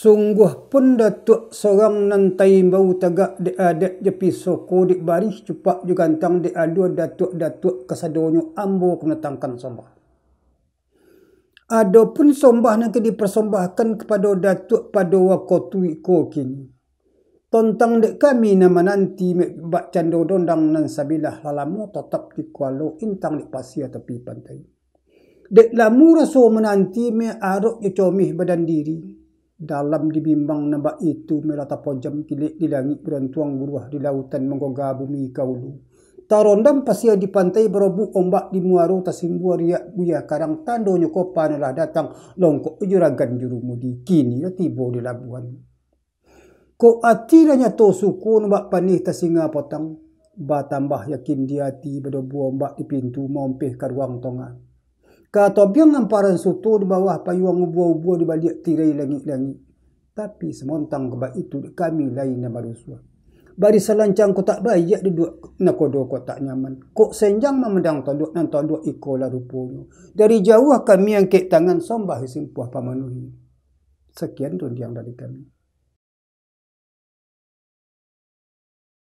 Sungguh pun datuk seorang nantai bau tagak de adat jepi soko di baris cupak juga gantang di adu datuk kesadonyo ambo menetangkan sombah. Adapun sombah nak dipersembahkan kepada datuk pada wakotu iko kini. Tontang dek kami nama nanti bak cando dondang nan sabilah lalamu tetap di kualo intang di pasir tepi pantai. Dek lamu raso menanti me arok je comih badan diri. Dalam dibimbang nambak itu melata pojam kilik di langit berantuang buruah di lautan menggoga bumi kaulu. Tarondam pasir di pantai berebuk ombak di muaro tasimbu riak buya karang tando nyokopan lah datang longkok juragan jurumudi kini lah tiba di labuan. Ko ati lah nyato suku nambak panih tasinga potang. Ba tambah yakin di hati berdebu ombak di pintu mompeh karuang tonga. Kata biang amparan soto di bawah payung ubuh-ubuh di balik tirai langit-langit. Tapi semontang kebak itu kami lain nama rusua. Bari selancang ko tak bayak duduk nakodo ko tak nyaman. Kok senjang memandang tondok nan tondok iko lah rupunyo. Dari jauh kami angkat tangan sombah simpuah pamanuhi. Sekian rundiang dari kami.